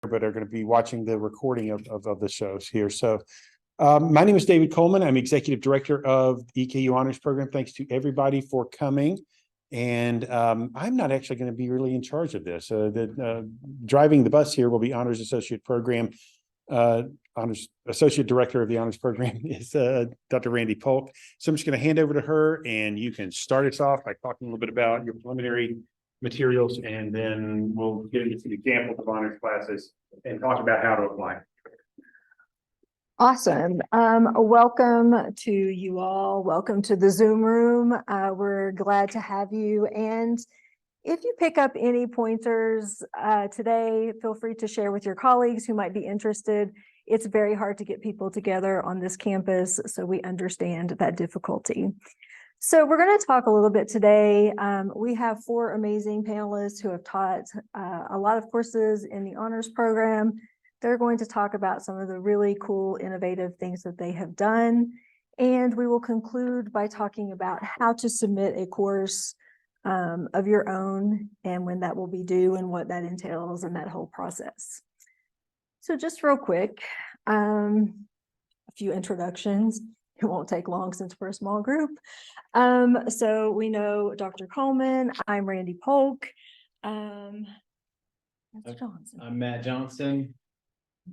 but are going to be watching the recording of the shows here. So my name is David Coleman. I'm Executive Director of the EKU Honors Program. Thanks to everybody for coming. And I'm not actually going to be really in charge of this. Driving the bus here will be Honors Associate Program. Honors Associate Director of the Honors Program is Dr. Randi Polk. So I'm just going to hand over to her, and you can start us off by talking a little bit about your preliminary materials, and then we'll get into some examples of honors classes and talk about how to apply. Awesome. Welcome to you all. Welcome to the Zoom room. We're glad to have you. And if you pick up any pointers today, feel free to share with your colleagues who might be interested. It's very hard to get people together on this campus, so we understand that difficulty. So we're going to talk a little bit today. We have 4 amazing panelists who have taught a lot of courses in the honors program. They're going to talk about some of the really cool, innovative things that they have done. And we will conclude by talking about how to submit a course of your own, and when that will be due and what that entails and that whole process. So just real quick, a few introductions. It won't take long since we're a small group. So we know Dr. Coleman. I'm Randi Polk. I'm Matt Johnson.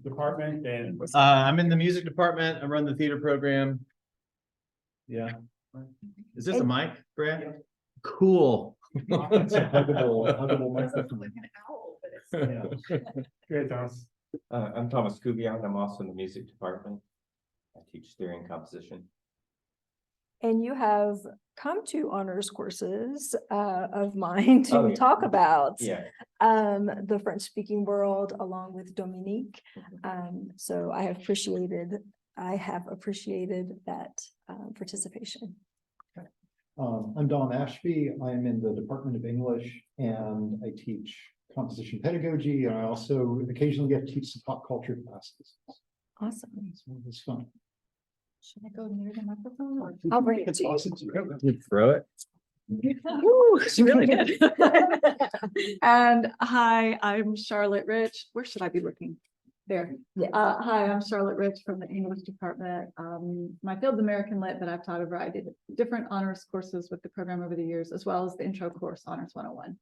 Department, and I'm in the music department. I run the theater program. Yeah. Is this a mic, Brad? Yeah. Cool. It's a huggable microphone. Great, Thomas. I'm Thomas Kubian. I'm also in the music department. I teach theory and composition. And you have come to honors courses of mine to talk about the French-speaking world along with Dominique. So I have appreciated that participation. I'm Don Ashby. I'm in the Department of English, and I teach composition pedagogy, and I also occasionally get to teach some pop culture classes. Awesome. So it's fun. Should I go near the microphone? Or I'll bring it to you. Awesome. You throw it. Ooh, it's really good. And hi, I'm Charlotte Rich. Where should I be looking? There. Yeah. Hi, I'm Charlotte Rich from the English department. My field's American Lit, but I've taught a variety of different honors courses with the program over the years, as well as the intro course, Honors 101.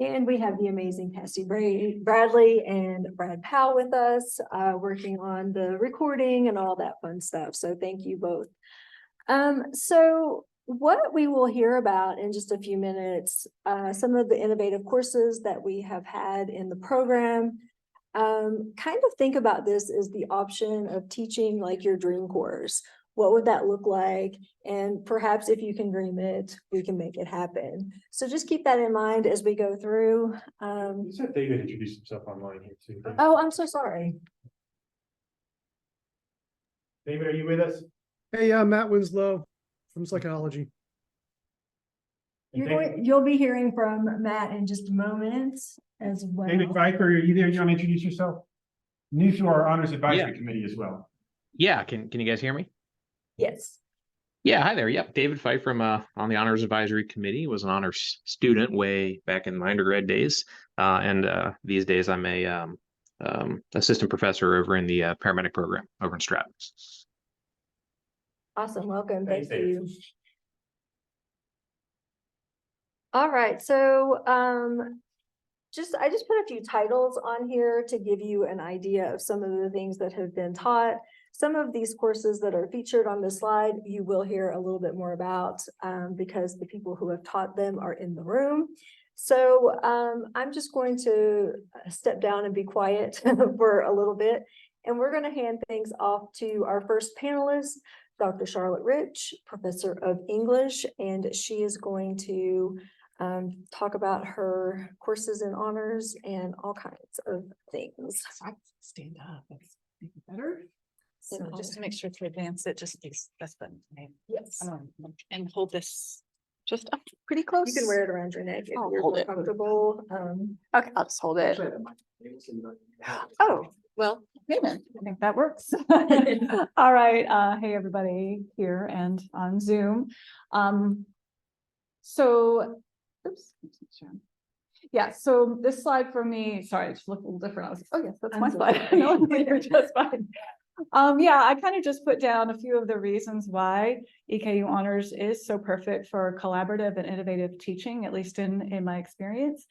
And we have the amazing Cassie Bradley and Brad Powell with us, working on the recording and all that fun stuff. So thank you both. So what we will hear about in just a few minutes, some of the innovative courses that we have had in the program. Kind of think about this as the option of teaching like your dream course. What would that look like? And perhaps if you can dream it, we can make it happen. So just keep that in mind as we go through. You said David introduced himself online here too. Oh, I'm so sorry. David, are you with us? Hey, Matt Winslow from psychology. You'll be hearing from Matt in just a moment as well. David Pfeiffer, are you there? You want to introduce yourself? New to our honors advisory committee as well. Yeah, can you guys hear me? Yes. Yeah, hi there. Yep, David Pfeiffer from on the honors advisory committee. Was an honors student way back in my undergrad days, and these days I'm a assistant professor over in the paramedic program over in Stratton. Awesome. Welcome. Thank Thanks, you. All right. So I just put a few titles on here to give you an idea of some of the things that have been taught. Some of these courses that are featured on this slide, you will hear a little bit more about because the people who have taught them are in the room. So I'm just going to step down and be quiet for a little bit. And we're going to hand things off to our first panelist, Dr. Charlotte Rich, Professor of English, and she is going to talk about her courses in honors and all kinds of things. Stand up. That's better. So just to make sure to advance it, just use this button. Yes. And hold this just up pretty close. You can wear it around your neck if I'll you're hold more it. comfortable. Okay, I'll just hold it. Oh, well, okay then. I think that works. All right. Hey, everybody here and on Zoom. So, oops. Yeah, so this slide for me, sorry, it just looked a little different. I was like, oh yes, that's my slide. No, you're just fine. Yeah, I kind of just put down a few of the reasons why EKU Honors is so perfect for collaborative and innovative teaching, at least in my experience.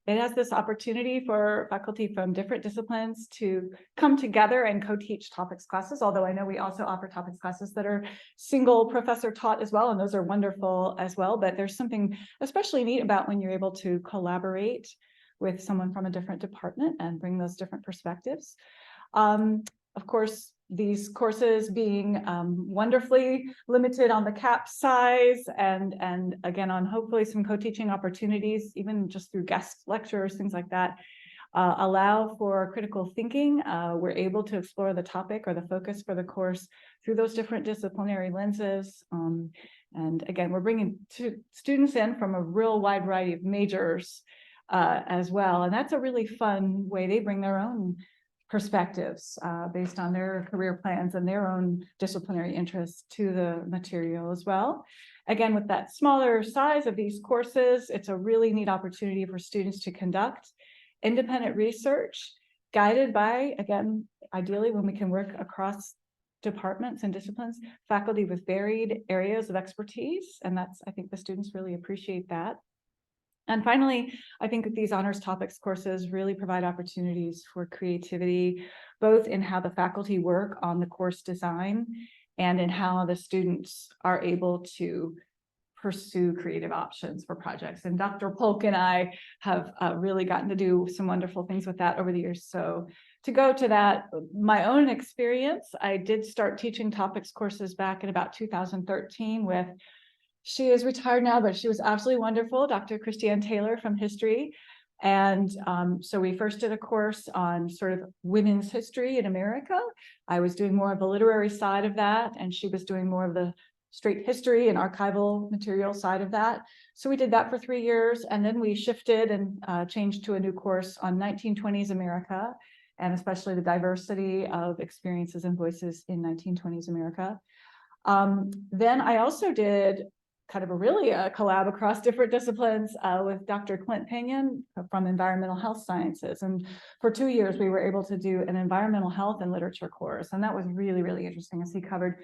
It has this opportunity for faculty from different disciplines to come together and co-teach topics classes, although I know we also offer topics classes that are single professor taught as well, and those are wonderful as well. But there's something especially neat about when you're able to collaborate with someone from a different department and bring those different perspectives. Of course, these courses being wonderfully limited on the cap size and again on hopefully some co-teaching opportunities, even just through guest lectures, things like that, allow for critical thinking. We're able to explore the topic or the focus for the course through those different disciplinary lenses. And again, we're bringing students in from a real wide variety of majors as well. And that's a really fun way. They bring their own perspectives based on their career plans and their own disciplinary interests to the material as well. Again, with that smaller size of these courses, it's a really neat opportunity for students to conduct independent research guided by, again, ideally when we can work across departments and disciplines, faculty with varied areas of expertise. And I think the students really appreciate that. And finally, I think that these honors topics courses really provide opportunities for creativity, both in how the faculty work on the course design and in how the students are able to pursue creative options for projects. And Dr. Polk and I have really gotten to do some wonderful things with that over the years. So to go to that, my own experience, I did start teaching topics courses back in about 2013 with, she is retired now, but she was absolutely wonderful, Dr. Christiane Taylor from history. And so we first did a course on sort of women's history in America. I was doing more of the literary side of that, and she was doing more of the straight history and archival material side of that. So we did that for 3 years, and then we shifted and changed to a new course on 1920s America, and especially the diversity of experiences and voices in 1920s America. Then I also did kind of a collab across different disciplines with Dr. Clint Pinion from Environmental Health Sciences. And for 2 years, we were able to do an environmental health and literature course. And that was really, really interesting as he covered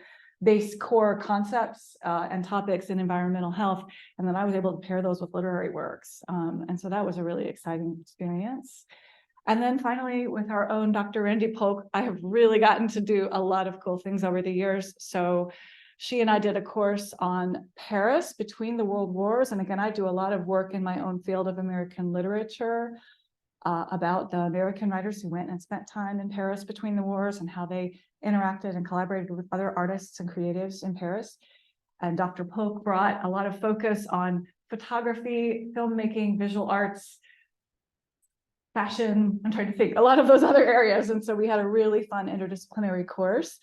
base core concepts and topics in environmental health. And then I was able to pair those with literary works. And so that was a really exciting experience. And then finally, with our own Dr. Randi Polk, I have really gotten to do a lot of cool things over the years. So she and I did a course on Paris between the world wars. And again, I do a lot of work in my own field of American literature about the American writers who went and spent time in Paris between the wars and how they interacted and collaborated with other artists and creatives in Paris. And Dr. Polk brought a lot of focus on photography, filmmaking, visual arts, fashion, I'm trying to think, a lot of those other areas. And so we had a really fun interdisciplinary course.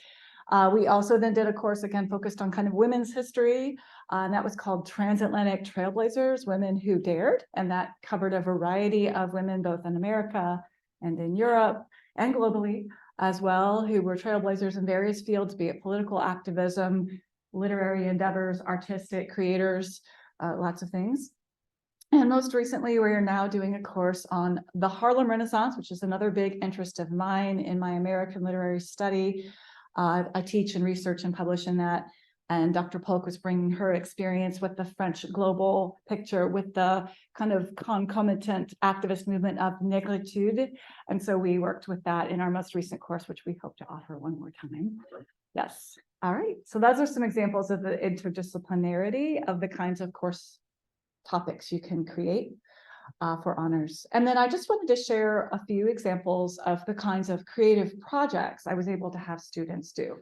We also then did a course, again, focused on kind of women's history, and that was called Transatlantic Trailblazers, Women Who Dared, and that covered a variety of women, both in America and in Europe and globally as well, who were trailblazers in various fields, be it political activism, literary endeavors, artistic creators, lots of things. And most recently, we are now doing a course on the Harlem Renaissance, which is another big interest of mine in my American literary study. I teach and research and publish in that. And Dr. Polk was bringing her experience with the French global picture with the kind of concomitant activist movement of negritude. And so we worked with that in our most recent course, which we hope to offer one more time. Yes. All right. So those are some examples of the interdisciplinarity of the kinds of course topics you can create for honors. And then I just wanted to share a few examples of the kinds of creative projects I was able to have students do.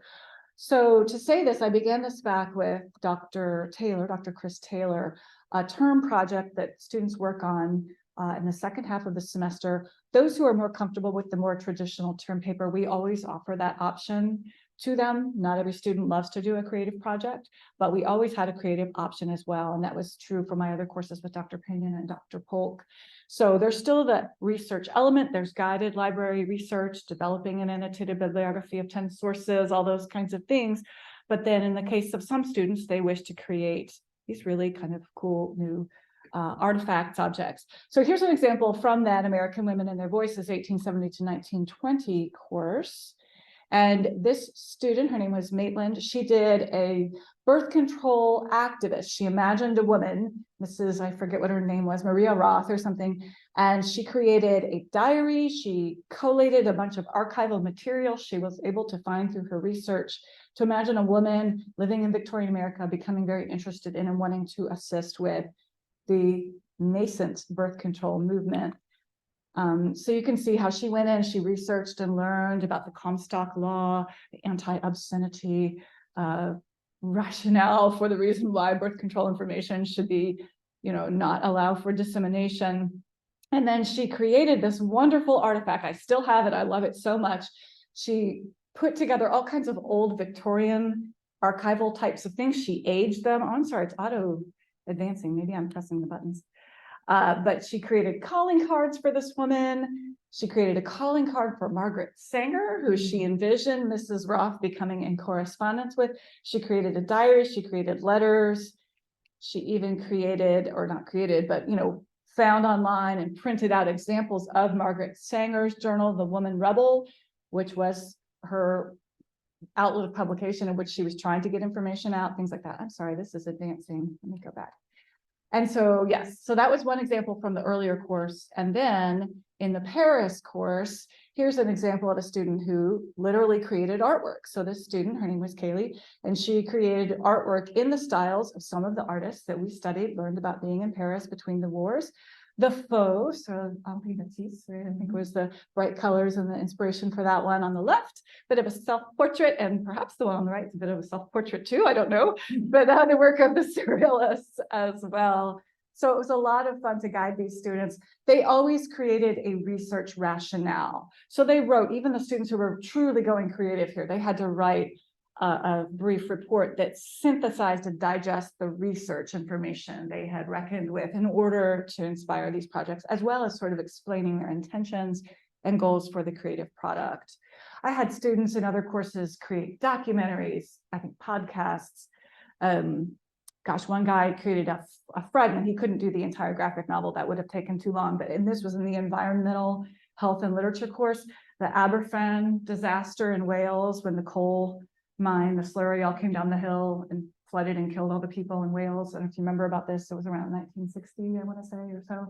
So to say this, I began this back with Dr. Taylor, Dr. Chris Taylor, a term project that students work on in the second half of the semester. Those who are more comfortable with the more traditional term paper, we always offer that option to them. Not every student loves to do a creative project, but we always had a creative option as well. And that was true for my other courses with Dr. Pinion and Dr. Polk. So there's still the research element. There's guided library research, developing an annotated bibliography of 10 sources, all those kinds of things. But then in the case of some students, they wish to create these really kind of cool new artifacts, objects. So here's an example from that American Women and Their Voices 1870 to 1920 course. And this student, her name was Maitland, she did a birth control activist. She imagined a woman, Mrs. I forget what her name was, Maria Roth or something, and she created a diary. She collated a bunch of archival material she was able to find through her research to imagine a woman living in Victorian America becoming very interested in and wanting to assist with the nascent birth control movement. So you can see how she went in, she researched and learned about the Comstock law, the anti-obscenity rationale for the reason why birth control information should be, not allowed for dissemination. And then she created this wonderful artifact. I still have it. I love it so much. She put together all kinds of old Victorian archival types of things. She aged them. Oh, I'm sorry, it's auto advancing. Maybe I'm pressing the buttons. But she created calling cards for this woman. She created a calling card for Margaret Sanger, who she envisioned Mrs. Roth becoming in correspondence with. She created a diary, she created letters. She even created, or not created, but found online and printed out examples of Margaret Sanger's journal, The Woman Rebel, which was her outlet of publication in which she was trying to get information out, things like that. I'm sorry, this is advancing. Let me go back. And so, yes, so that was one example from the earlier course. And then in the Paris course, here's an example of a student who literally created artwork. So this student, her name was Kaylee, and she created artwork in the styles of some of the artists that we studied, learned about being in Paris between the wars. The Faux, so I think was the bright colors and the inspiration for that one on the left, bit of a self-portrait, and perhaps the one on the right is a bit of a self-portrait too, I don't know, but the work of the surrealists as well. So it was a lot of fun to guide these students. They always created a research rationale. So they wrote, even the students who were truly going creative here, they had to write a brief report that synthesized and digest the research information they had reckoned with in order to inspire these projects, as well as sort of explaining their intentions and goals for the creative product. I had students in other courses create documentaries, I think podcasts. Gosh, one guy created a fragment. He couldn't do the entire graphic novel. That would have taken too long, and this was in the environmental health and literature course, the Aberfan disaster in Wales, when the coal mine, the slurry all came down the hill and flooded and killed all the people in Wales. I don't know if you remember about this. It was around 1960, I want to say, or so.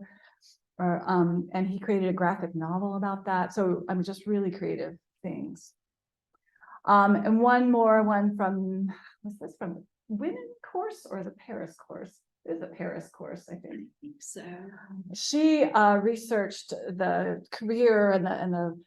And he created a graphic novel about that. So I'm just really creative things. And one from, what's this from? The women course or the Paris course? Is a Paris course, I think. So she researched the career and the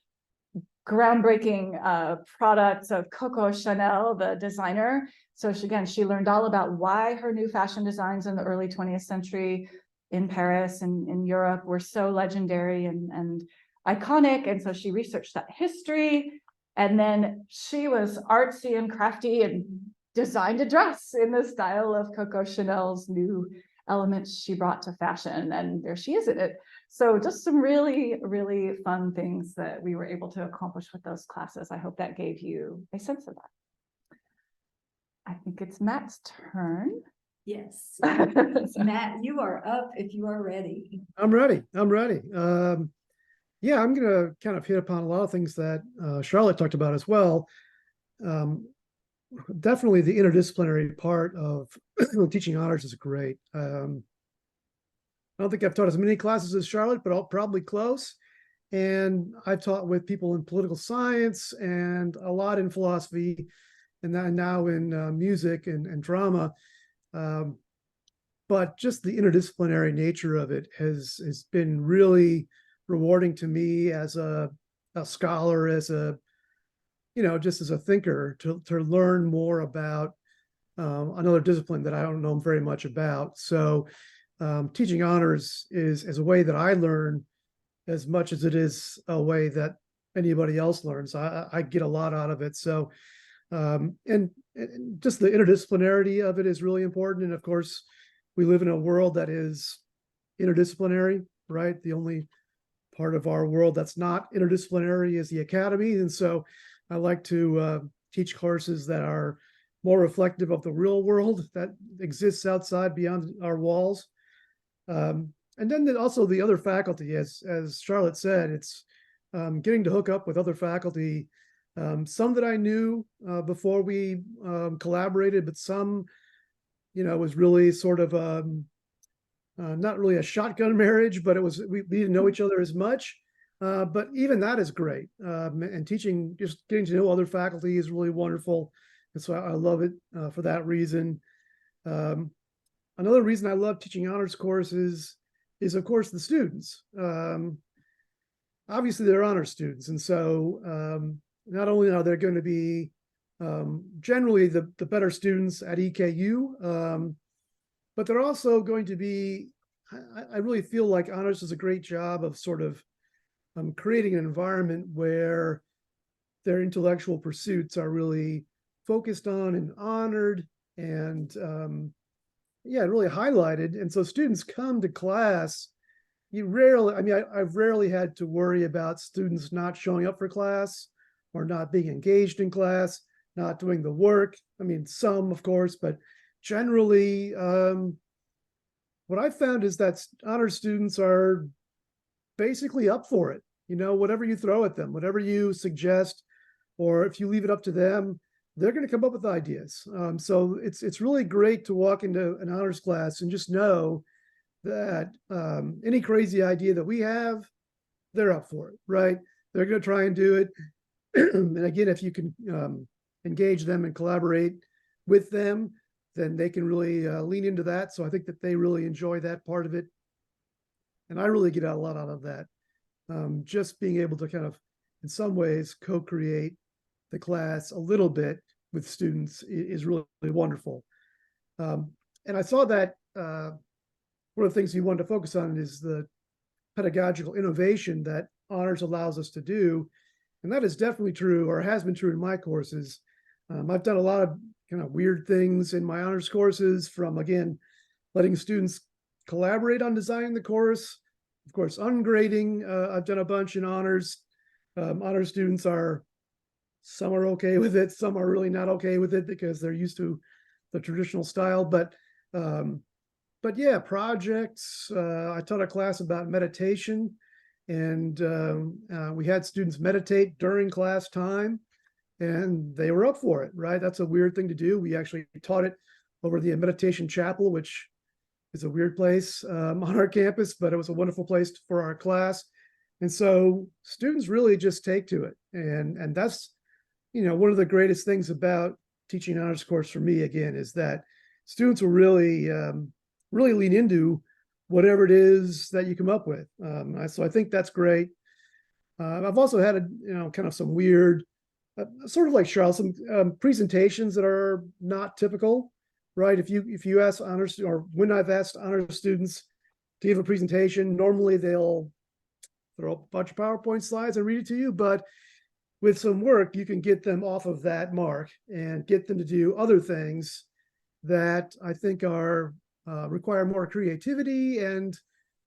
groundbreaking products of Coco Chanel, the designer. So she learned all about why her new fashion designs in the early 20th century in Paris and in Europe were so legendary and iconic. And so she researched that history. And then she was artsy and crafty and designed a dress in the style of Coco Chanel's new elements she brought to fashion. And there she is in it. So just some really, really fun things that we were able to accomplish with those classes. I hope that gave you a sense of that. I think it's Matt's turn. yes, So- Matt, you are up if you are ready. I'm ready. Yeah, I'm going to kind of hit upon a lot of things that Charlotte talked about as well. Definitely the interdisciplinary part of teaching honors is great. I don't think I've taught as many classes as Charlotte, but I'll probably close. And I've taught with people in political science and a lot in philosophy, and now in music and drama. But just the interdisciplinary nature of it has been really rewarding to me as a scholar, as just as a thinker, to learn more about another discipline that I don't know very much about. So teaching honors is a way that I learn as much as it is a way that anybody else learns. I get a lot out of it. So and just the interdisciplinarity of it is really important. And of course, we live in a world that is interdisciplinary, right? The only part of our world that's not interdisciplinary is the academy. And so I like to teach courses that are more reflective of the real world that exists outside beyond our walls. And then also the other faculty, as Charlotte said, it's getting to hook up with other faculty, some that I knew before we collaborated, but some, was really sort of not really a shotgun marriage, but it was we didn't know each other as much. But even that is great. And teaching, just getting to know other faculty is really wonderful. And so I love it for that reason. Another reason I love teaching honors courses is of course the students. Obviously they're honor students. And so not only are they going to be generally the better students at EKU, but they're also going to be, I really feel like honors does a great job of sort of creating an environment where their intellectual pursuits are really focused on and honored and really highlighted. And so students come to class, I've rarely had to worry about students not showing up for class or not being engaged in class, not doing the work. I mean, some, of course, but generally, what I found is that honor students are basically up for it. Whatever you throw at them, whatever you suggest, or if you leave it up to them, they're going to come up with ideas. So it's really great to walk into an honors class and just know that any crazy idea that we have, they're up for it, right? They're going to try and do it. And again, if you can engage them and collaborate with them, then they can really lean into that. So I think that they really enjoy that part of it. And I really get a lot out of that. Just being able to kind of, in some ways, co-create the class a little bit with students is really wonderful. And I saw that one of the things you wanted to focus on is the pedagogical innovation that honors allows us to do. And that is definitely true, or has been true in my courses. I've done a lot of kind of weird things in my honors courses, from, again, letting students collaborate on designing the course. Of course, ungrading, I've done a bunch in honors. Honor students some are okay with it, some are really not okay with it because they're used to the traditional style. But yeah, projects. I taught a class about meditation, and we had students meditate during class time, and they were up for it, right? That's a weird thing to do. We actually taught it over the meditation chapel, which is a weird place on our campus, but it was a wonderful place for our class. And so students really just take to it. And that's, one of the greatest things about teaching honors course for me, again, is that students will really, really lean into whatever it is that you come up with. So I think that's great. I've also had, kind of some weird, sort of like Charles, some presentations that are not typical, right? If you ask honors, or when I've asked honor students to give a presentation, normally they'll throw up a bunch of PowerPoint slides and read it to you. But with some work, you can get them off of that mark and get them to do other things that I think are require more creativity and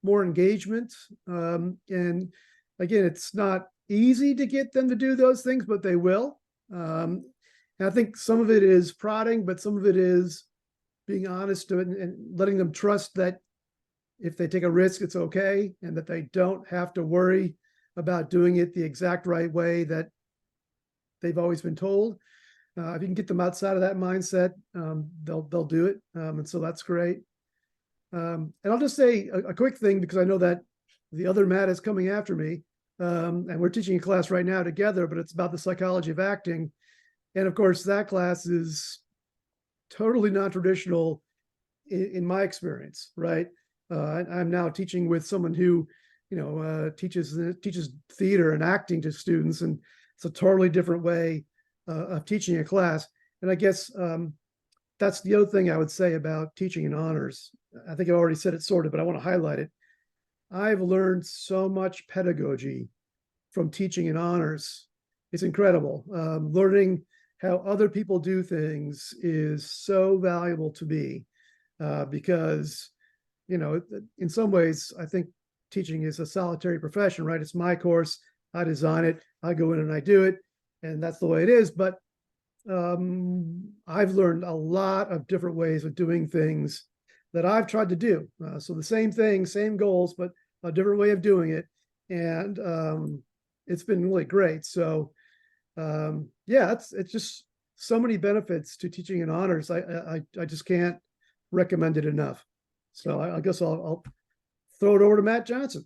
more engagement. And again, it's not easy to get them to do those things, but they will. And I think some of it is prodding, but some of it is being honest to it and letting them trust that if they take a risk, it's okay, and that they don't have to worry about doing it the exact right way that they've always been told. If you can get them outside of that mindset, they'll do it. And so that's great. And I'll just say a quick thing, because I know that the other Matt is coming after me. And we're teaching a class right now together, but it's about the psychology of acting. And of course, that class is totally non-traditional in my experience, right? I'm now teaching with someone who, teaches theater and acting to students, and it's a totally different way of teaching a class. And I guess that's the other thing I would say about teaching in honors. I think I already said it sort of, but I want to highlight it. I've learned so much pedagogy from teaching in honors. It's incredible. Learning how other people do things is so valuable to me because, in some ways, I think teaching is a solitary profession, right? It's my course. I design it. I go in and I do it. And that's the way it is. But I've learned a lot of different ways of doing things that I've tried to do. So the same thing, same goals, but a different way of doing it. And it's been really great. So yeah, it's just so many benefits to teaching in honors. I just can't recommend it enough. So I guess I'll throw it over to Matt Johnson.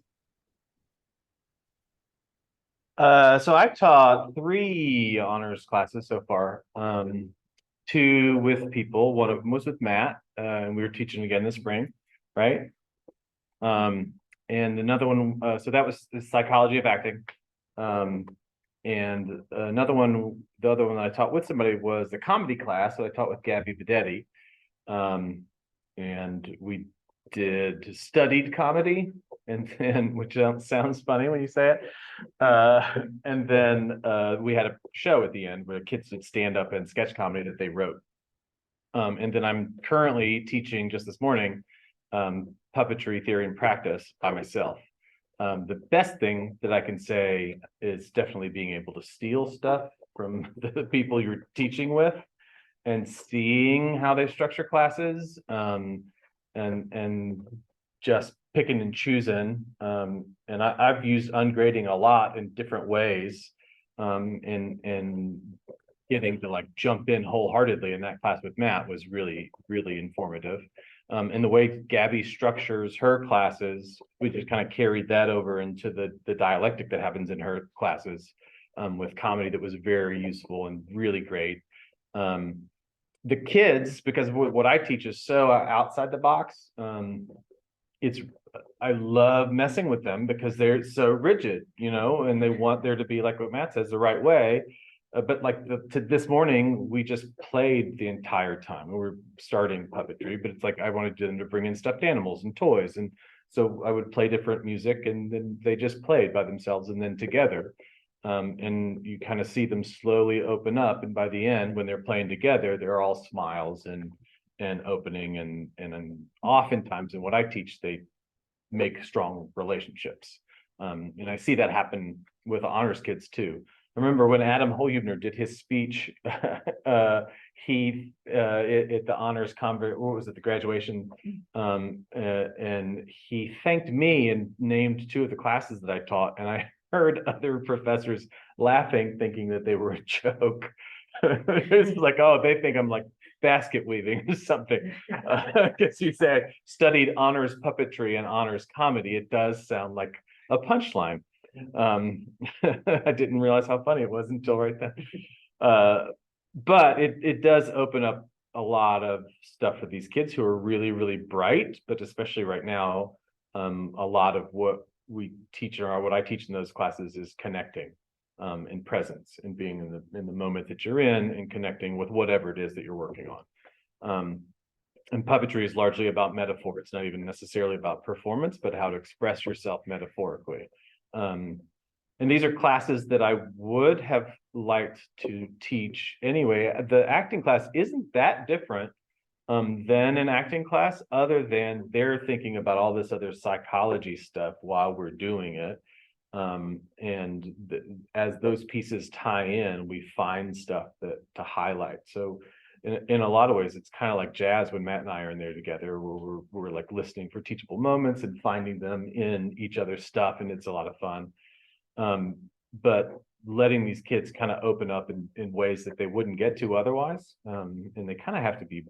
So I've taught 3 honors classes so far. 2 with people, one of them was with Matt, and we were teaching again this spring, right? And another one, so that was the psychology of acting. And another one, the other one that I taught with somebody was the comedy class. So I taught with Gabby Bedetti. And we studied comedy, and then, which sounds funny when you say it. And then we had a show at the end where kids would stand up and sketch comedy that they wrote. And then I'm currently teaching, just this morning, puppetry theory and practice by myself. The best thing that I can say is definitely being able to steal stuff from the people you're teaching with and seeing how they structure classes, and just picking and choosing. And I've used ungrading a lot in different ways, and getting to like jump in wholeheartedly in that class with Matt was really, really informative. And the way Gabby structures her classes, we just kind of carried that over into the dialectic that happens in her classes, with comedy, that was very useful and really great. The kids, because what I teach is so outside the box, I love messing with them because they're so rigid, and they want there to be, like what Matt says, the right way. But like this morning, we just played the entire time. We were starting puppetry, but it's like I wanted them to bring in stuffed animals and toys. And so I would play different music, and then they just played by themselves and then together. And you kind of see them slowly open up. And by the end, when they're playing together, they're all smiles and opening. And oftentimes in what I teach, they make strong relationships. And I see that happen with honors kids too. I remember when Adam Holhubner did his speech, he at the honors convert, what was it, the graduation, and he thanked me and named 2 of the classes that I taught, and I heard other professors laughing, thinking that they were a joke. It's like, oh, they think I'm like basket weaving or something. Because you said studied honors puppetry and honors comedy, it does sound like a punchline. I didn't realize how funny it was until right then. But it does open up a lot of stuff for these kids who are really, really bright, but especially right now, a lot of what we teach, or what I teach in those classes, is connecting, and presence, and being in the moment that you're in, and connecting with whatever it is that you're working on. And puppetry is largely about metaphor. It's not even necessarily about performance, but how to express yourself metaphorically. And these are classes that I would have liked to teach anyway. The acting class isn't that different than an acting class, other than they're thinking about all this other psychology stuff while we're doing it. And as those pieces tie in, we find stuff to highlight. So in a lot of ways, it's kind of like jazz when Matt and I are in there together, where we're like listening for teachable moments and finding them in each other's stuff, and it's a lot of fun. But letting these kids kind of open up in ways that they wouldn't get to otherwise, and they kind of have to be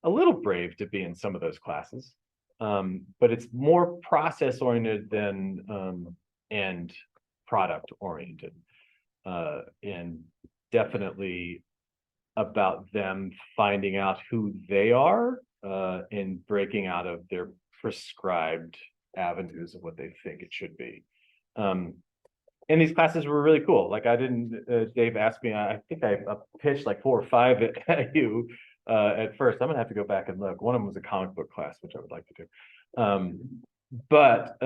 a little brave to be in some of those classes. But it's more process oriented than end product oriented, and definitely about them finding out who they are, and breaking out of their prescribed avenues of what they think it should be. And these classes were really cool. Like Dave asked me, I think I pitched like 4 or 5 at you at first. I'm gonna have to go back and look. One of them was a comic book class, which I would like to do. But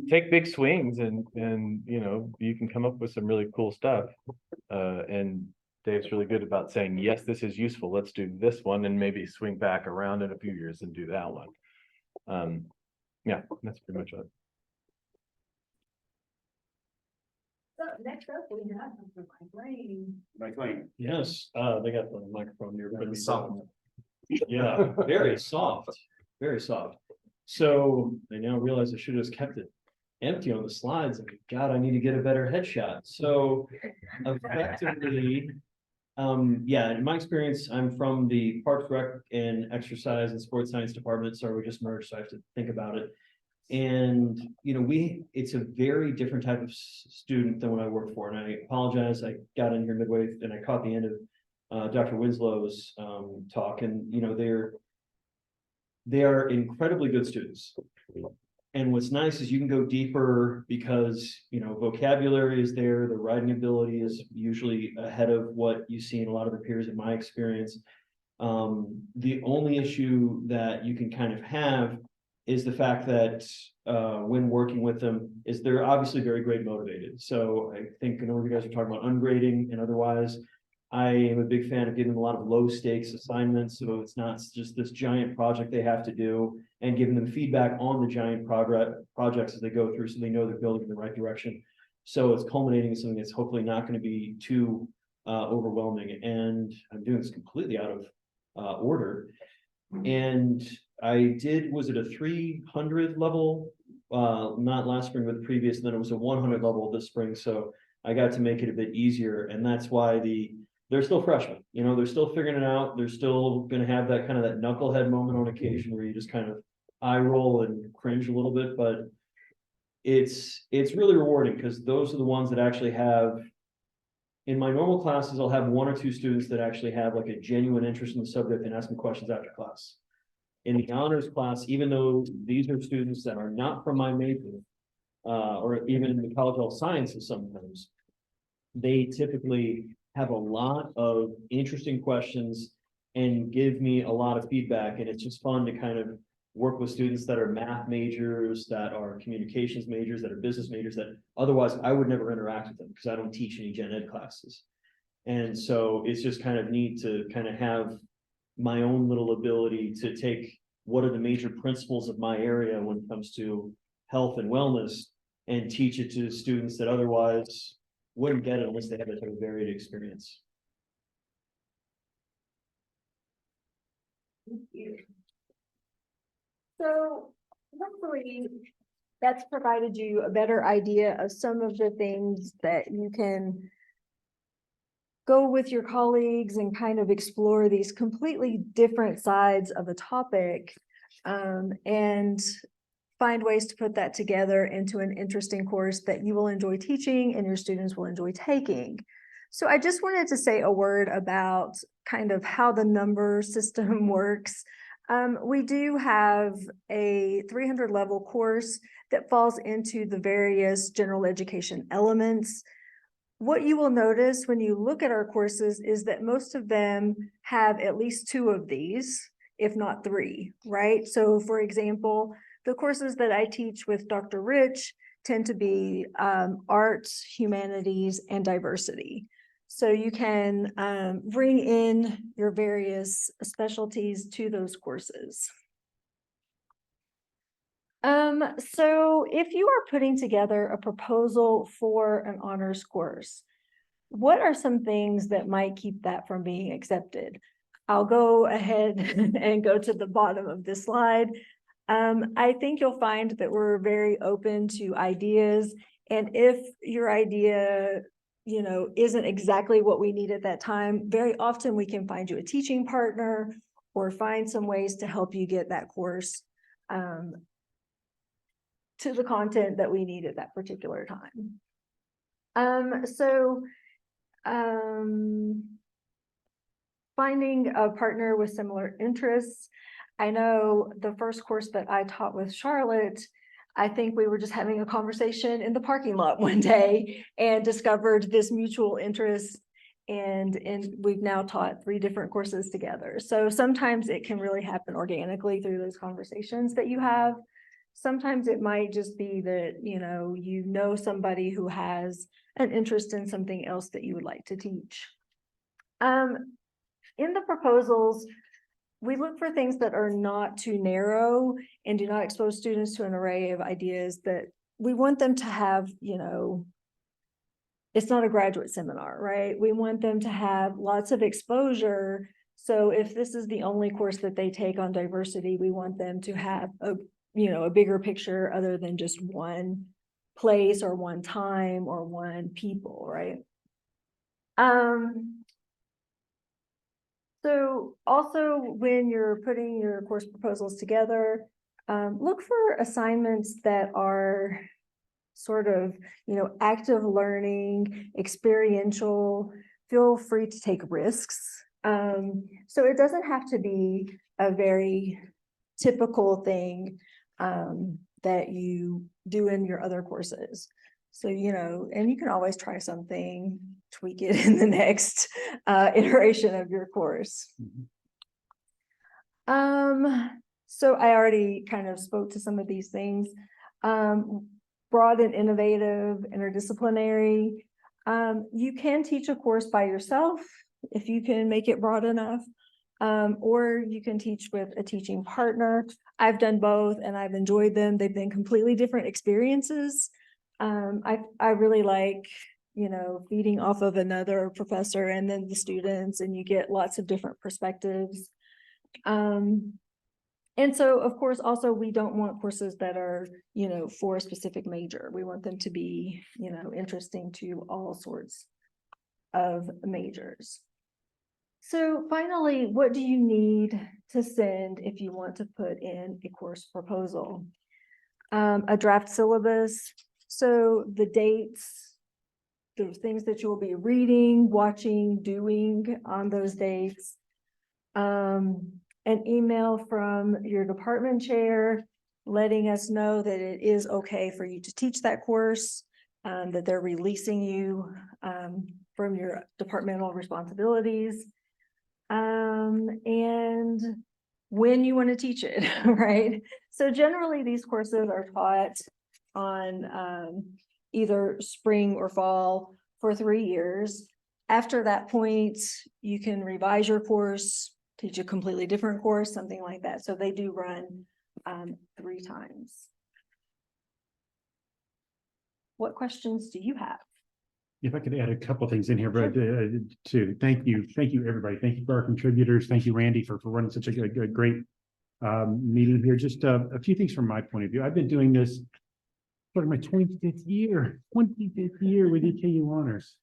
take big swings, and you can come up with some really cool stuff. And Dave's really good about saying, yes, this is useful. Let's do this one, and maybe swing back around in a few years and do that one. Yeah, that's pretty much it. So next up, we have Mike Lane. Yes, they got the microphone here. Yeah, very soft, very soft. So I now realize I should have just kept it empty on the slides. And God, I need to get a better headshot. So effectively, yeah, in my experience, I'm from the Parks Rec and Exercise and Sports Science department, so we just merged, so I have to think about it. And, you know, it's a very different type of student than what I work for. And I apologize, I got in here midway and I caught the end of Dr. Winslow's talk, and, you know, they are incredibly good students. And what's nice is you can go deeper because, you know, vocabulary is there, the writing ability is usually ahead of what you see in a lot of the peers in my experience. The only issue that you can kind of have is the fact that when working with them is they're obviously very grade motivated. So I think a number of you guys are talking about ungrading and otherwise. I am a big fan of giving them a lot of low stakes assignments. So it's not just this giant project they have to do, and giving them feedback on the giant projects as they go through so they know they're building in the right direction. So it's culminating in something that's hopefully not going to be too overwhelming. And I'm doing this completely out of order. And I was it a 300 level, not last spring, but the previous, and then it was a 100 level this spring. So I got to make it a bit easier. And that's why they're still freshmen, you know, they're still figuring it out. They're still going to have that kind of that knucklehead moment on occasion where you just kind of eye roll and cringe a little bit, but it's really rewarding because those are the ones that actually have, in my normal classes, I'll have one or two students that actually have like a genuine interest in the subject and ask me questions after class. In the honors class, even though these are students that are not from my major, or even in the College of Health Sciences sometimes, they typically have a lot of interesting questions and give me a lot of feedback. And it's just fun to kind of work with students that are math majors, that are communications majors, that are business majors, that otherwise I would never interact with them because I don't teach any gen ed classes. And so it's just kind of neat to kind of have my own little ability to take what are the major principles of my area when it comes to health and wellness and teach it to students that otherwise wouldn't get it unless they have a sort of varied experience. Thank you. So hopefully that's provided you a better idea of some of the things that you can go with your colleagues and kind of explore these completely different sides of a topic, and find ways to put that together into an interesting course that you will enjoy teaching and your students will enjoy taking. So I just wanted to say a word about kind of how the number system works. We do have a 300 level course that falls into the various general education elements. What you will notice when you look at our courses is that most of them have at least 2 of these, if not 3, right? So for example, the courses that I teach with Dr. Rich tend to be arts, humanities, and diversity. So you can bring in your various specialties to those courses. So if you are putting together a proposal for an honors course, what are some things that might keep that from being accepted? I'll go ahead and go to the bottom of this slide. I think you'll find that we're very open to ideas, and if your idea, you know, isn't exactly what we need at that time, very often we can find you a teaching partner or find some ways to help you get that course to the content that we need at that particular time. Finding a partner with similar interests. I know the first course that I taught with Charlotte, I think we were just having a conversation in the parking lot one day and discovered this mutual interest, and we've now taught 3 different courses together. So sometimes it can really happen organically through those conversations that you have. Sometimes it might just be that, you know somebody who has an interest in something else that you would like to teach. In the proposals, we look for things that are not too narrow and do not expose students to an array of ideas that we want them to have, it's not a graduate seminar, right? We want them to have lots of exposure So if this is the only course that they take on diversity, we want them to have a, a bigger picture other than just one place or one time or one people, right? So also when you're putting your course proposals together, look for assignments that are sort of, active learning, experiential. Feel free to take risks. So it doesn't have to be a very typical thing that you do in your other courses. So, and you can always try something, tweak it in the next iteration of your course. So I already kind of spoke to some of these things. Broad and innovative, interdisciplinary. You can teach a course by yourself if you can make it broad enough, or you can teach with a teaching partner. I've done both and I've enjoyed them. They've been completely different experiences. I really like, feeding off of another professor and then the students, and you get lots of different perspectives. And so, of course, also we don't want courses that are, for a specific major. We want them to be, interesting to all sorts of majors. So finally, what do you need to send if you want to put in a course proposal? A draft syllabus. So the dates, the things that you'll be reading, watching, doing on those dates. An email from your department chair letting us know that it is okay for you to teach that course, that they're releasing you from your departmental responsibilities, and when you want to teach it, right? So generally these courses are taught on either spring or fall for 3 years. After that point, you can revise your course, teach a completely different course, something like that. So they do run 3 times. What questions do you have? If I could add a couple of things in here, but to thank you, everybody. Thank you for our contributors. Thank you, Randy, for running such a great meeting here. Just a few things from my point of view. I've been doing this for my 25th year with EKU Honors.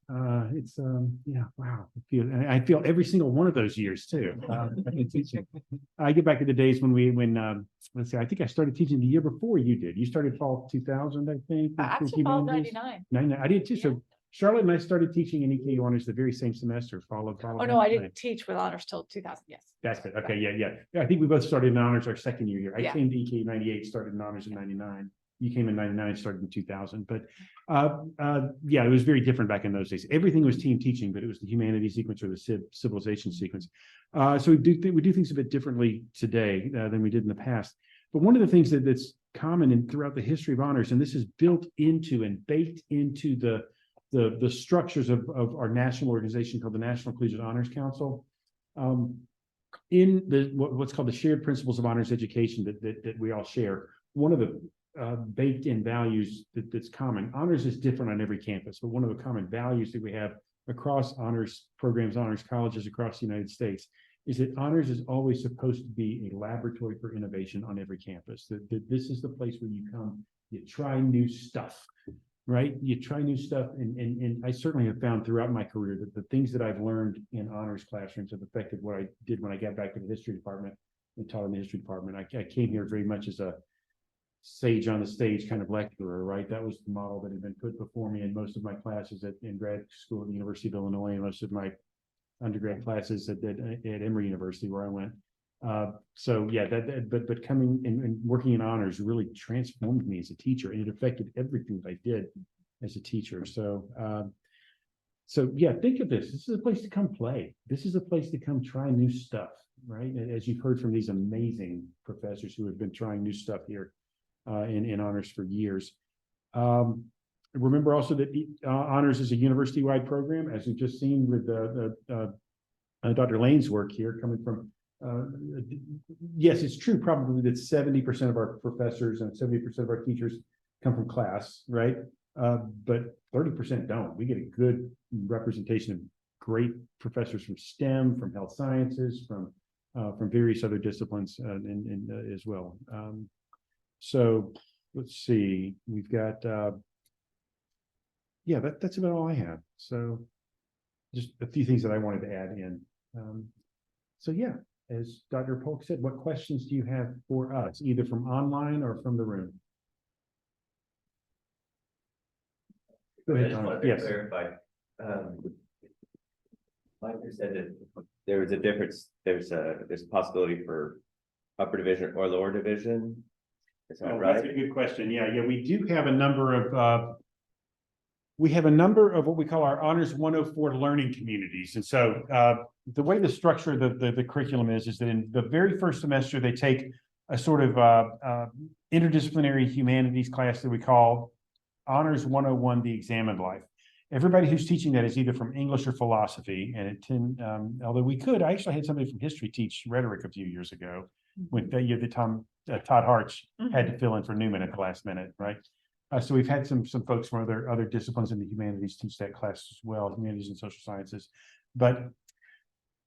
It's yeah, wow. I feel every single one of those years too. I get back to the days when let's see, I think I started teaching the year before you did. You started fall 2000, I think. Actually, fall 99. 99. I did too. So Charlotte and I started teaching in EKU Honors the very same semester. Oh no, I didn't teach with honors till 2000. Yes. That's it. Okay, yeah. I think we both started in honors our second year. I Yeah. came to EKU 98, started in honors in 99. You came in 99, started in 2000. But yeah, it was very different back in those days. Everything was team teaching, but it was the humanities sequence or the civilization sequence. So we do things a bit differently today than we did in the past. But one of the things that's common throughout the history of honors, and this is built into and baked into the structures of our national organization called the National Collegiate Honors Council, in what's called the shared principles of honors education that we all share. One of the baked in values that's common. Honors is different on every campus, but one of the common values that we have across honors programs, honors colleges across the United States is that honors is always supposed to be a laboratory for innovation on every campus. That this is the place where you come, you try new stuff, right? You try new stuff. And I certainly have found throughout my career that the things that I've learned in honors classrooms have affected what I did when I got back to the history department and taught in the history department. I came here very much as a sage on the stage kind of lecturer, right? That was the model that had been put before me in most of my classes in grad school at the University of Illinois, and most of my undergrad classes at Emory University where I went. So yeah, but coming and working in honors really transformed me as a teacher, and it affected everything that I did as a teacher. So yeah, think of this. This is a place to come play. This is a place to come try new stuff, right? As you've heard from these amazing professors who have been trying new stuff here in honors for years. Remember also that honors is a university-wide program, as we've just seen with Dr. Lane's work here coming from. Yes, it's true probably that 70% of our professors and 70% of our teachers come from class, right? But 30% don't. We get a good representation of great professors from STEM, from health sciences, from various other disciplines as well. So let's see, we've got, yeah, that's about all I have. So just a few things that I wanted to add in. So yeah, as Dr. Polk said, what questions do you have for us, either from online or from the room? Go I ahead, just Tom. wanted to Yes. clarify. Like you said that there was a difference, there's a possibility for upper division or lower division. Is that Oh, right? that's a good question. Yeah, we do have a number of what we call our Honors 104 learning communities. And so the way the structure of the curriculum is that in the very first semester, they take a sort of interdisciplinary humanities class that we call Honors 101, the Examined Life. Everybody who's teaching that is either from English or philosophy, and although I actually had somebody from history teach rhetoric a few years ago when Todd Harch had to fill in for Newman at the last minute, right? So we've had some folks from other disciplines in the humanities teach that class as well, humanities and social sciences. But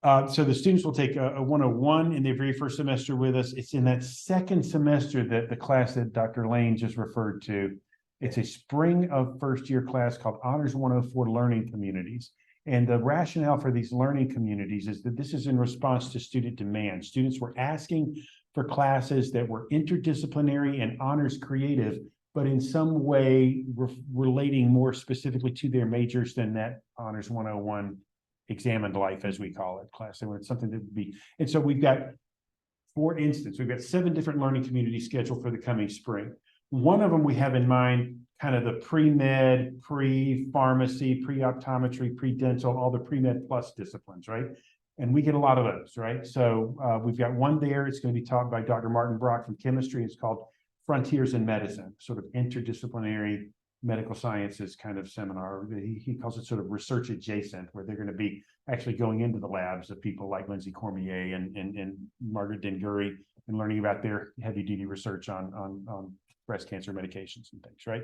so the students will take a 101 in their very first semester with us. It's in that second semester that the class that Dr. Lane just referred to. It's a spring of first year class called Honors 104 Learning Communities. And the rationale for these learning communities is that this is in response to student demand. Students were asking for classes that were interdisciplinary and honors creative, but in some way relating more specifically to their majors than that Honors 101 Examined Life, as we call it, class. They wanted something that would be, and so we've got, for instance, we've got 7 different learning communities scheduled for the coming spring. One of them we have in mind, kind of the pre-med, pre-pharmacy, pre-optometry, pre-dental, all the pre-med plus disciplines, right? And we get a lot of those, right? So we've got one there. It's going to be taught by Dr. Martin Brock from chemistry. It's called Frontiers in Medicine, sort of interdisciplinary medical sciences kind of seminar. He calls it sort of research adjacent, where they're going to be actually going into the labs of people like Lindsay Cormier and Margaret Denguri and learning about their heavy duty research on breast cancer medications and things, right?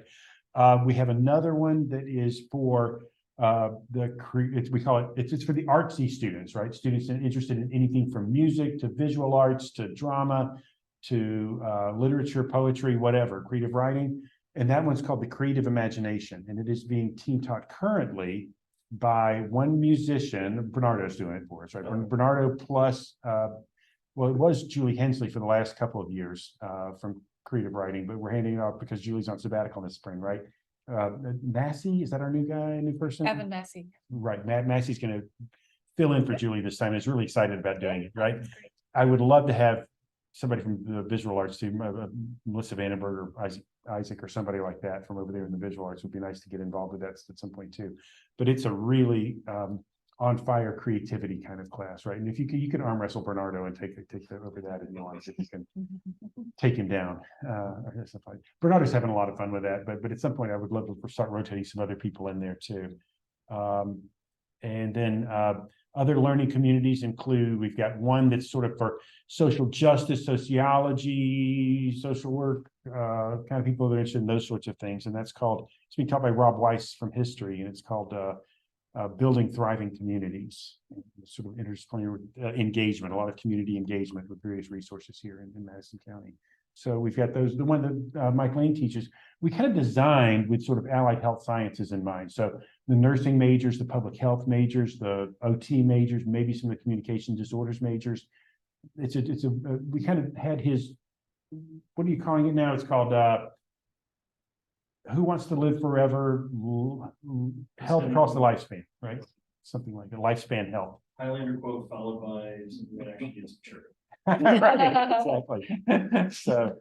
We have another one that is for we call it, it's for the artsy students, right? Students interested in anything from music to visual arts to drama to literature, poetry, whatever, creative writing. And that one's called the Creative Imagination. And it is being team taught currently by one musician. Bernardo's doing it for us, right? Bernardo plus, well, it was Julie Hensley for the last couple of years from creative writing, but we're handing it off because Julie's on sabbatical this spring, right? Massey, is that our new guy, new person? Evan Massey. Right, Massey's going to fill in for Julie this time. Is really excited about doing it, right? I would love to have somebody from the visual arts team, Melissa Vandenberg or Isaac or somebody like that from over there in the visual arts. Would be nice to get involved with that at some point too. But it's a really on fire creativity kind of class, right? And if you can arm wrestle Bernardo and take over that if you want, if you can take him down. Bernardo's having a lot of fun with that, but at some point I would love to start rotating some other people in there too. And then other learning communities include, we've got one that's sort of for social justice, sociology, social work, kind of people that are interested in those sorts of things. And that's called, it's being taught by Rob Weiss from history, and it's called Building Thriving Communities, sort of interdisciplinary engagement, a lot of community engagement with various resources here in Madison County. So we've got those, the one that Mike Lane teaches, we kind of designed with sort of allied health sciences in mind. So the nursing majors, the public health majors, the OT majors, maybe some of the communication disorders majors. We kind of had his, what are you calling it now? It's called Who Wants to Live Forever? Health Across the Lifespan, right? Something like a lifespan health. Highlander quote followed by something that actually is true. Right, exactly. So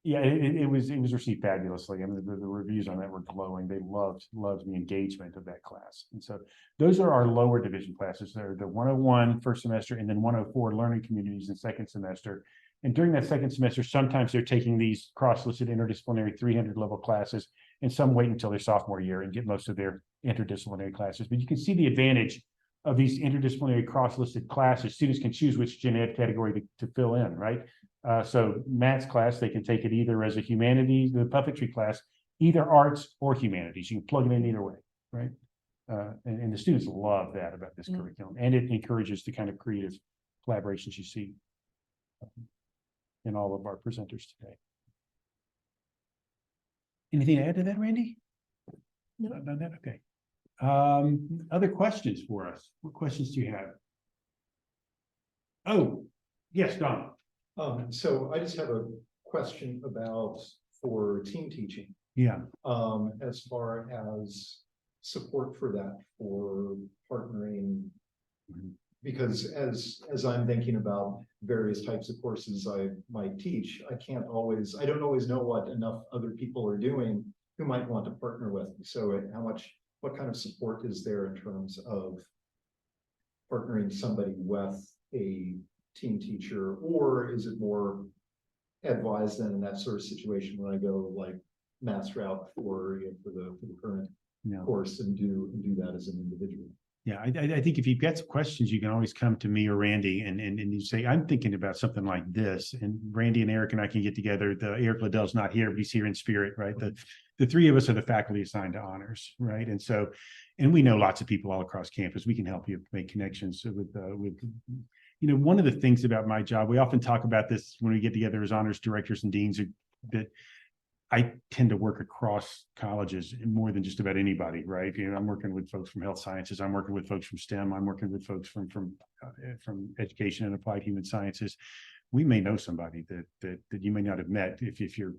yeah, it was received fabulously. I mean, the reviews on that were glowing. They loved the engagement of that class. And so those are our lower division classes. They're the 101 first semester and then 104 learning communities in second semester. And during that second semester, sometimes they're taking these cross-listed interdisciplinary 300 level classes, and some wait until their sophomore year and get most of their interdisciplinary classes. But you can see the advantage of these interdisciplinary cross-listed classes. Students can choose which gen ed category to fill in, right? So Matt's class, they can take it either as a humanities, the puppetry class, either arts or humanities. You can plug it in either way, right? and the students love that about this curriculum, and it encourages the kind of creative collaborations you see in all of our presenters today. Anything to add to that, Randy? No. About that? Okay. Other questions for us? What questions do you have? Oh, yes, Don. So I just have a question about for team teaching. Yeah. As far as support for that, for partnering. Because as I'm thinking about various types of courses I might teach, I don't always know what enough other people are doing who might want to partner with me. So what kind of support is there in terms of partnering somebody with a team teacher, or is it more advised then in that sort of situation when I go like mass route for the current course and do that as an individual? Yeah, I think if you've got some questions, you can always come to me or Randy and you say, I'm thinking about something like this. And Randy and Eric and I can get together. Eric Liddell's not here, but he's here in spirit, right? The three of us are the faculty assigned to honors, right? And so, and we know lots of people all across campus. We can help you make connections with one of the things about my job, we often talk about this when we get together as honors directors and deans, that I tend to work across colleges more than just about anybody, right? I'm working with folks from health sciences. I'm working with folks from STEM. I'm working with folks from education and applied human sciences. We may know somebody that you may not have met if you're,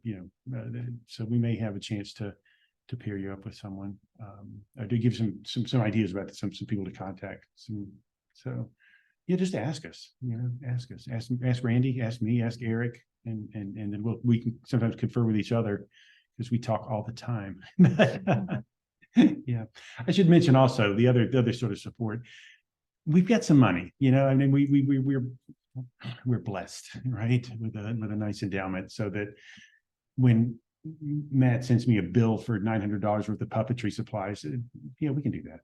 so we may have a chance to pair you up with someone. I do give some ideas about some people to contact. So yeah, just ask us, ask Randy, ask me, ask Eric. And then we can sometimes confer with each other because we talk all the time. Yeah, I should mention also the other sort of support. We've got some money, I mean, we're blessed, right, with a nice endowment, so that when Matt sends me a bill for $900 worth of puppetry supplies, we can do that,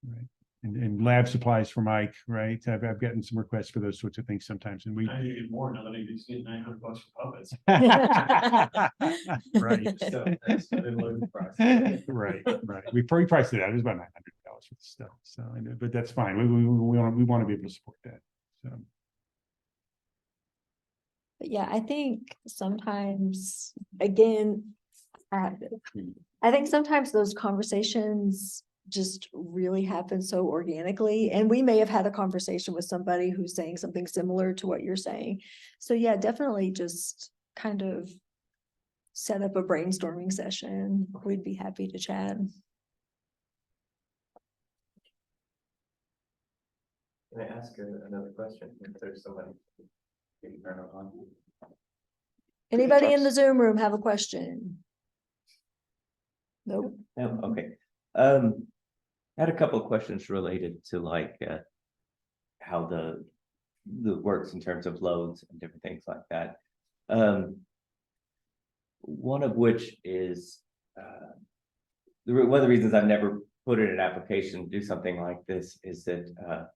right. And lab supplies for Mike, right? I've gotten some requests for those sorts of things sometimes, and I need to get more now that I just get $900 for puppets. Right. So that's been loaded price. Right. We probably priced it out. It was about $900 worth of stuff. So, but that's fine. We want to be able to support that. So. But yeah, I think sometimes, again, I think sometimes those conversations just really happen so organically, and we may have had a conversation with somebody who's saying something similar to what you're saying. So yeah, definitely just kind of set up a brainstorming session. We'd be happy to chat. Can I ask another question? If there's somebody you can turn on. Anybody in the Zoom room have a question? Nope. No, okay. I had a couple of questions related to how the works in terms of loads and different things like that. One of which is one of the reasons I've never put in an application to do something like this is that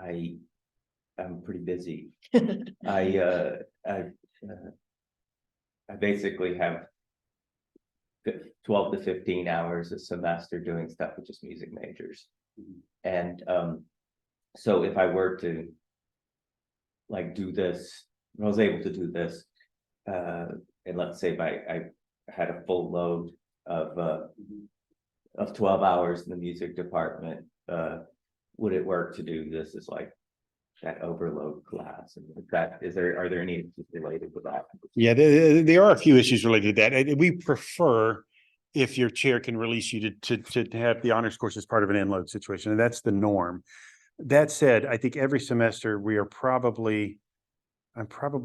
I'm pretty busy. I basically have 12 to 15 hours a semester doing stuff with just music majors. And so if I were to do this, if I was able to do this, and let's say I had a full load of 12 hours in the music department, would it work to do this as that overload class? And are there any issues related with that? Yeah, there are a few issues related to that. We prefer if your chair can release you to have the honors course as part of an end-load situation, and that's the norm. That said, I think every semester I'm probably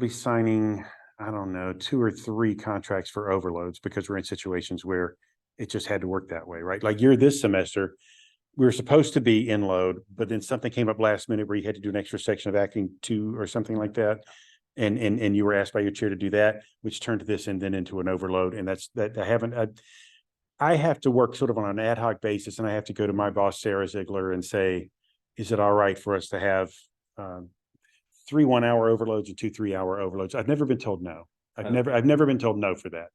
signing, I don't know, 2 or 3 contracts for overloads because we're in situations where it just had to work that way, right? Like this semester, we were supposed to be in load, but then something came up last minute where you had to do an extra section of acting 2 or something like that. And you were asked by your chair to do that, which turned this and then into an overload. And I have to work sort of on an ad hoc basis, and I have to go to my boss, Sarah Ziegler, and say, is it all right for us to have 3 1-hour overloads and 2 3-hour overloads? I've never been told no. I've never been told no for that.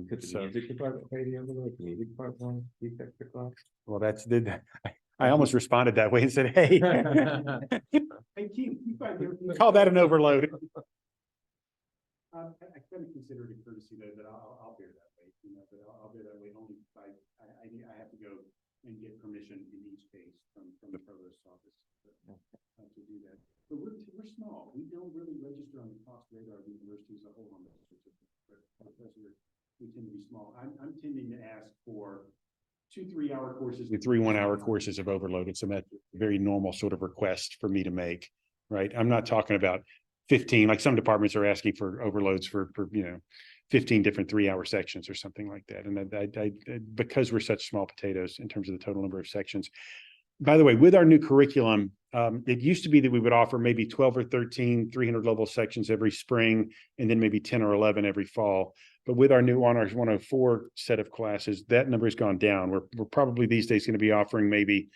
Could the So, music department pay the overload, the music department want to teach extra class? well, I almost responded that way and said, hey. Hey, Keith, call that an overload. I kind of consider it a courtesy though, that I'll bear that way, but I'll bear that way only if I have to go and get permission in each case from the provost's office to do that. But we're small. We don't really register on the cost radar of the university as a whole on those certificates. Because we tend to be small. I'm tending to ask for 2 3-hour courses with 3 1-hour courses of overload. It's a very normal sort of request for me to make, right? I'm not talking about 15, like some departments are asking for overloads for 15 different 3-hour sections or something like that. And I because we're such small potatoes in terms of the total number of sections. By the way, with our new curriculum, it used to be that we would offer maybe 12 or 13 300 level sections every spring, and then maybe 10 or 11 every fall. But with our new Honors 104 set of classes, that number has gone down. We're probably these days going to be offering maybe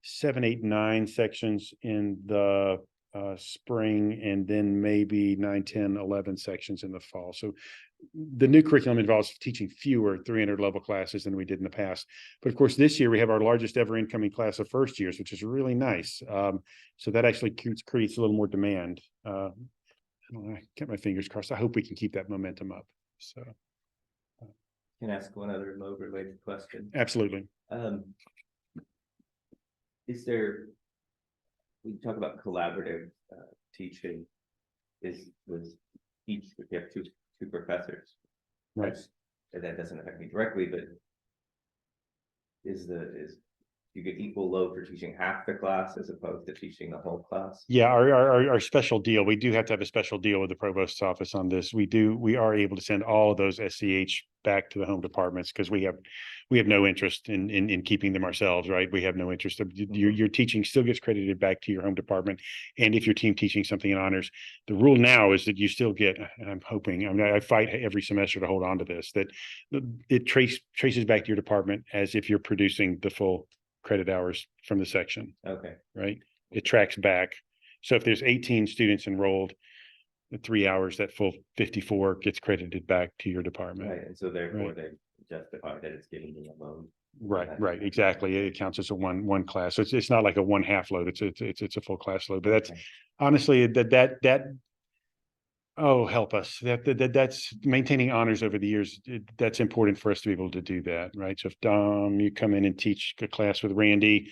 7, 8, 9 sections in the spring, and then maybe 9, 10, 11 sections in the fall. So the new curriculum involves teaching fewer 300 level classes than we did in the past. But of course, this year we have our largest ever incoming class of first years, which is really nice. So that actually creates a little more demand. I kept my fingers crossed. I hope we can keep that momentum up. So, Can I ask one other load related question? absolutely. Is there, we talk about collaborative teaching, if you have two professors, Right. that doesn't affect me directly, but you get equal load for teaching half the class as opposed to teaching the whole class? Yeah, our special deal, we do have to have a special deal with the provost's office on this. We are able to send all of those SCH back to the home departments because we have no interest in keeping them ourselves, right? We have no interest. Your teaching still gets credited back to your home department. And if your team teaching something in honors, the rule now is that you still get, and I'm hoping, I fight every semester to hold on to this, that it traces back to your department as if you're producing the full credit hours from the section. Okay. Right? It tracks back. So if there's 18 students enrolled, the 3 hours, that full 54 gets credited back to your department. Right, and so therefore Right. they justify that it's giving you a load. Right, exactly. It counts as a one class. So it's not like a 1/2 load. It's a full class load. But that's Okay. honestly that oh, help us. That's maintaining honors over the years. That's important for us to be able to do that, right? So if you come in and teach a class with Randi,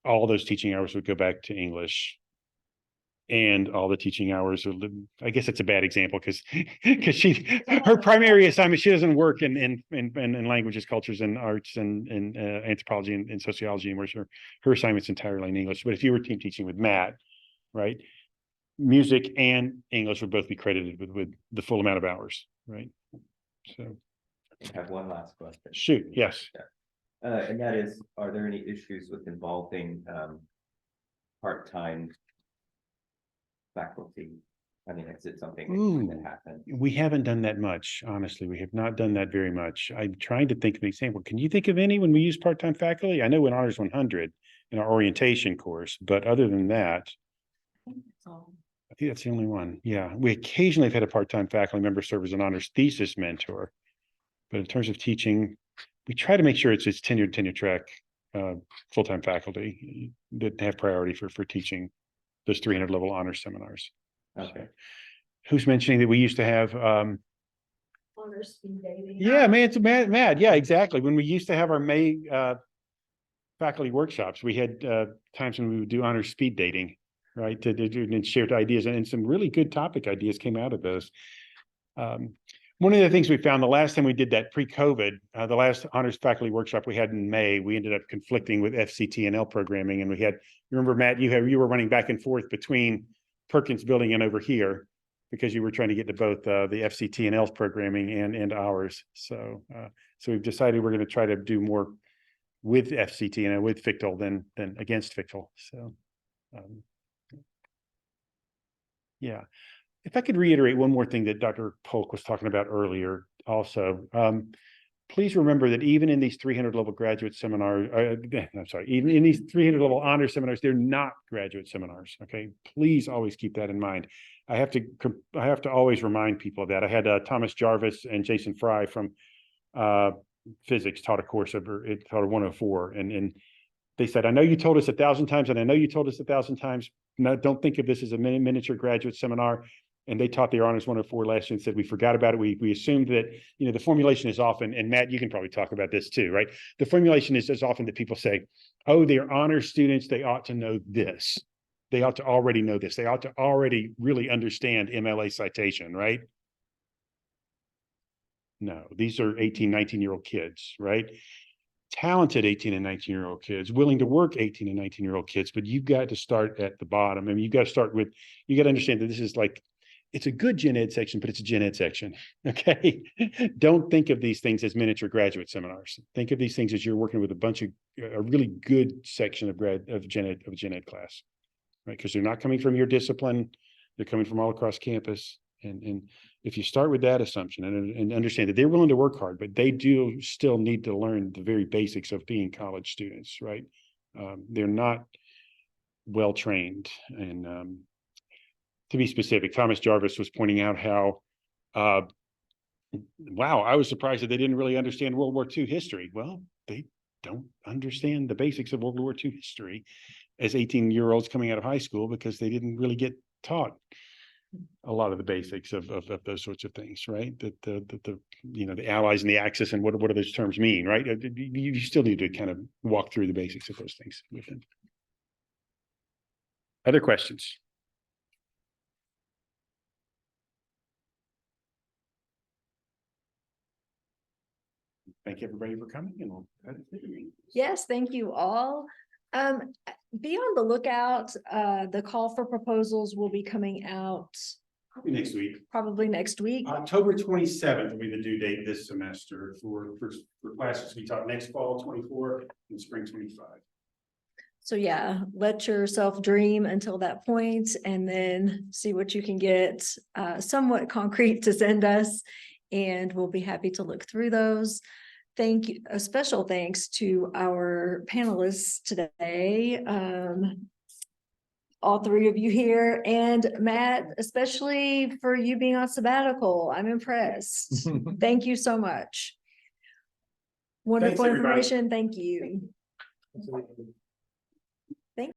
all those teaching hours would go back to English. And all the teaching hours are, I guess it's a bad example because her primary assignment, she doesn't work in languages, cultures, and arts and anthropology and sociology, and whereas her assignment's entirely in English. But if you were team teaching with Matt, right, music and English would both be credited with the full amount of hours, right? So I have one last question. shoot, yes. And that is, are there any issues with involving part-time faculty? I mean, is it something that happens? We haven't done that much, honestly. We have not done that very much. I'm trying to think of an example. Can you think of any when we use part-time faculty? I know in Honors 100 in our orientation course, but other than that, I think that's the only one. Yeah, we occasionally have had a part-time faculty member serve as an honors thesis mentor, but in terms of teaching, we try to make sure it's tenure track full-time faculty that have priority for teaching those 300 level honors seminars. Okay. Who's mentioning that we used to have Honors speed dating. yeah, man, it's mad. Yeah, exactly. When we used to have our May faculty workshops, we had times when we would do honors speed dating, right? And shared ideas, and some really good topic ideas came out of those. One of the things we found the last time we did that pre-COVID, the last honors faculty workshop we had in May, we ended up conflicting with FCT&L programming, and we had, remember, Matt, you were running back and forth between Perkins building and over here because you were trying to get to both the FCT&L's programming and ours. So we've decided we're going to try to do more with FCT&L with FCT&L than against FCT&L. So yeah. If I could reiterate one more thing that Dr. Polk was talking about earlier also, please remember that even in these 300 level graduate seminars, even in these 300 level honor seminars, they're not graduate seminars, okay? Please always keep that in mind. I have to always remind people of that. I had Thomas Jarvis and Jason Fry from physics taught a course over it taught a 104, and they said, I know you told us 1,000 times, and I know you told us 1,000 times. No, don't think of this as a miniature graduate seminar. And they taught their honors 104 last year and said, we forgot about it. We assumed that, the formulation is often, and Matt, you can probably talk about this too, right? The formulation is as often that people say, oh, they're honor students. They ought to know this. They ought to already know this. They ought to already really understand MLA citation, right? No, these are 18, 19-year-old kids, right? Talented 18 and 19-year-old kids, willing to work 18 and 19-year-old kids, but you've got to start at the bottom. I mean, you've got to start with, you got to understand that this is like, it's a good gen ed section, but it's a gen ed section. Okay. Don't think of these things as miniature graduate seminars. Think of these things as you're working with a really good section of gen ed class, right? Because they're not coming from your discipline. They're coming from all across campus. And if you start with that assumption and understand that they're willing to work hard, but they do still need to learn the very basics of being college students, right? They're not well trained. And to be specific, Thomas Jarvis was pointing out how, wow, I was surprised that they didn't really understand World War II history. Well, they don't understand the basics of World War II history as 18-year-olds coming out of high school because they didn't really get taught a lot of the basics of those sorts of things, right? That the Allies and the Axis and what do those terms mean, right? You still need to kind of walk through the basics of those things with them. Other questions? Thank everybody for coming, and we'll Yes, thank you all. Be on the lookout. The call for proposals will be coming out probably next week. probably next week. October 27th will be the due date this semester for classes to be taught next fall 24 and spring 25. So yeah, let yourself dream until that point and then see what you can get somewhat concrete to send us. And we'll be happy to look through those. Thank you. A special thanks to our panelists today. All three of you here, and Matt, especially for you being on sabbatical. I'm impressed. Thank you so much. Wonderful Thanks, everybody. information. Thank you.